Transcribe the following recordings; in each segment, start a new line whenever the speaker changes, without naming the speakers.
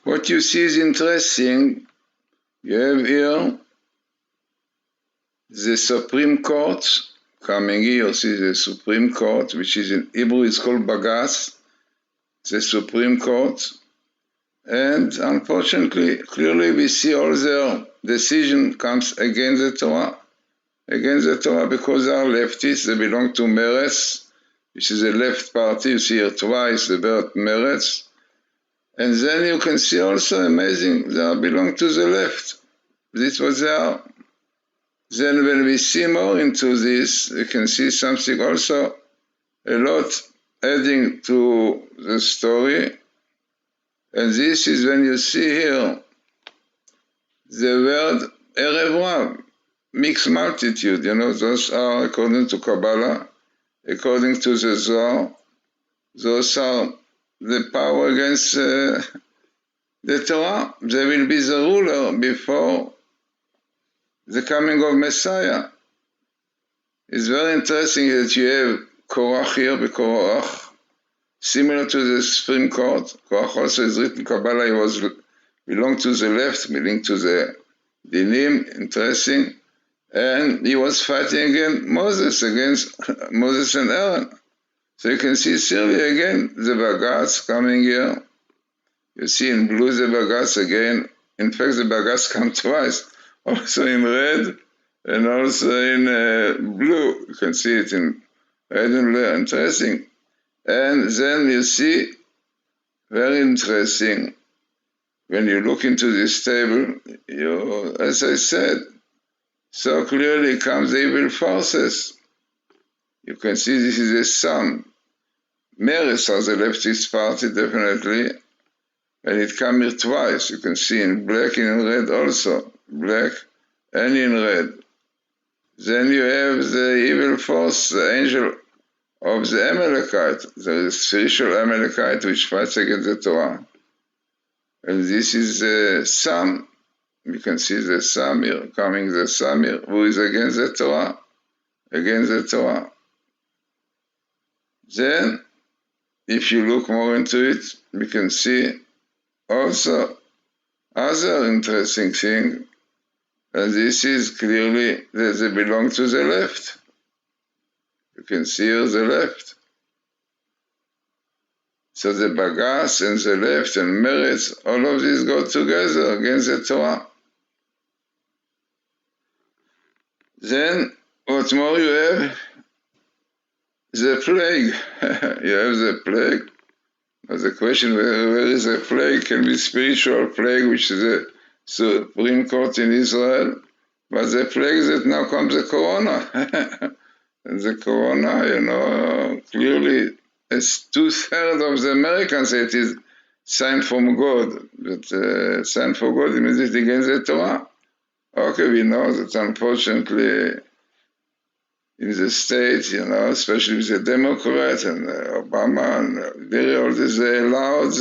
what you see is interesting. You have here the Supreme Court coming here. You see the Supreme Court, which is in Hebrew, it's called Bagas, the Supreme Court. And unfortunately, clearly we see all their decision comes against the Torah. Against the Torah because they are leftists, they belong to Meretz, which is a left party. You see here twice the word Meretz. And then you can see also amazing, they belong to the left. This is what they are. Then when we see more into this, you can see something also a lot adding to the story. And this is when you see here the word Erev Rav, mixed multitude. You know, those are, according to Kabbalah, according to the Zohar, those are the power against the Torah. They will be the ruler before the coming of Messiah. It's very interesting that you have Korach here, Korach, similar to the Supreme Court. Korach also is written in Kabbalah, he belonged to the left, belonged to the Dinim, interesting. And he was fighting against Moses and Aaron. So you can see Syria again, the Bagas coming here. You see in blue the Bagas again. In fact, the Bagas come twice, also in red and also in blue. You can see it in red and blue, interesting. And then you see, very interesting, when you look into this table, as I said, so clearly comes the evil forces. You can see this is a sum. Meretz are the leftist party, definitely. And it comes here twice. You can see in black and in red also. Black and in red. Then you have the evil force, the angel of the Amalekite, the spiritual Amalekite which fights against the Torah. And this is the sum. You can see the sum here, coming the sum here, who is against the Torah. Against the Torah. Then, if you look more into it, we can see also other interesting thing, and this is clearly that they belong to the left. You can see here the left. So the Bagas and the left and Meretz, all of these go together against the Torah. Then, what more you have? The plague. You have the plague. But the question, where is the plague? Can be spiritual plague, which is the Supreme Court in Israel. But the plague that now comes the corona. And the corona, clearly, it's 2/3 of the Americans say it is sign from God. But sign for God means it against the Torah. Okay, we know that unfortunately in the States, especially with the Democrats and Obama and all this, they allowed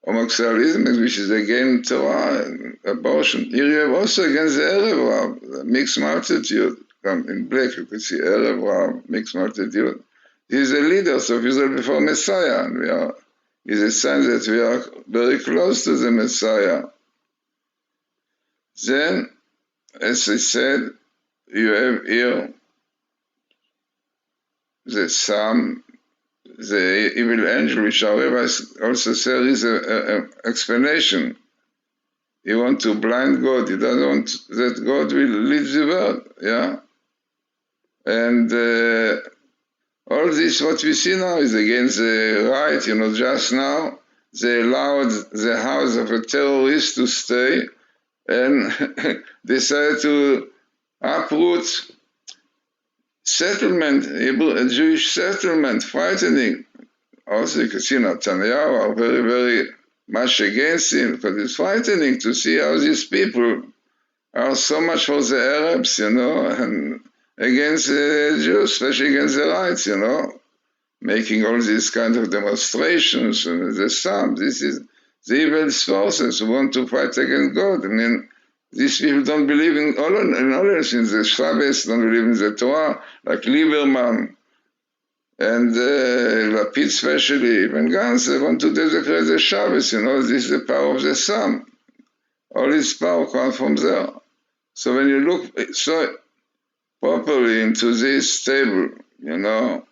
homosexualism, which is against Torah and abortion. Here you have also against the Erev Rav, the mixed multitude. In black you can see Erev Rav, mixed multitude. He is the leaders of Israel before Messiah, and is a sign that we are very close to the Messiah. Then, as I said, you have here the sum, the evil angel, which however also there is an explanation. He wants to blind God. He doesn't want that God will lead the world, yeah? And all this, what we see now, is against the right. Just now, they allowed the house of a terrorist to stay and decided to uproot settlement, a Jewish settlement, frightening. Also, you can see Netanyahu are very, very much against him, because it's frightening to see how these people are so much for the Arabs, and against the Jews, especially against the rights, making all these kind of demonstrations, and the sum. This is the evil forces who want to fight against God. These people don't believe in all things. The Shabbos don't believe in the Torah, like Lieberman, and Lapid especially, even Gans, they want to desecrate the Shabbos, this is the power of the sun. All this power comes from there. So when you look so properly into this table, the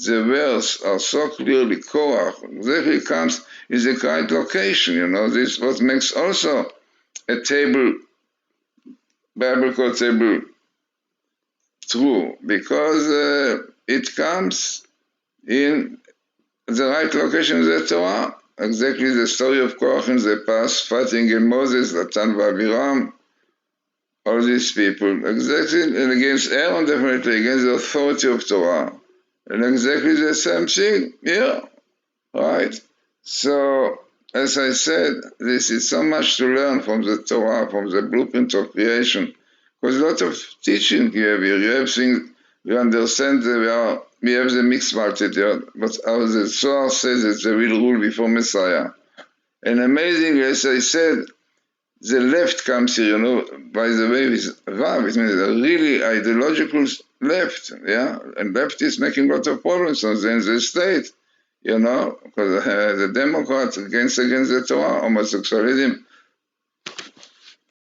words are so clearly Korach, exactly comes in the right location, this is what makes also a table, biblical table, true, because it comes in the right location of the Torah. Exactly the story of Korach in the past, fighting against Moses, Datan Abiram, all these people, exactly, and against Aaron, definitely, against the authority of Torah. And exactly the same thing here, right? So, as I said, this is so much to learn from the Torah, from the blueprint of creation, because a lot of teaching you have here. You have things, you understand that we have the mixed multitude, but as the Zohar says, it's the real rule before Messiah. And amazingly, as I said, the left comes here, by the way, with Vav, it means a really ideological left, and left is making a lot of problems in the state, because the Democrats against the Torah, homosexualism,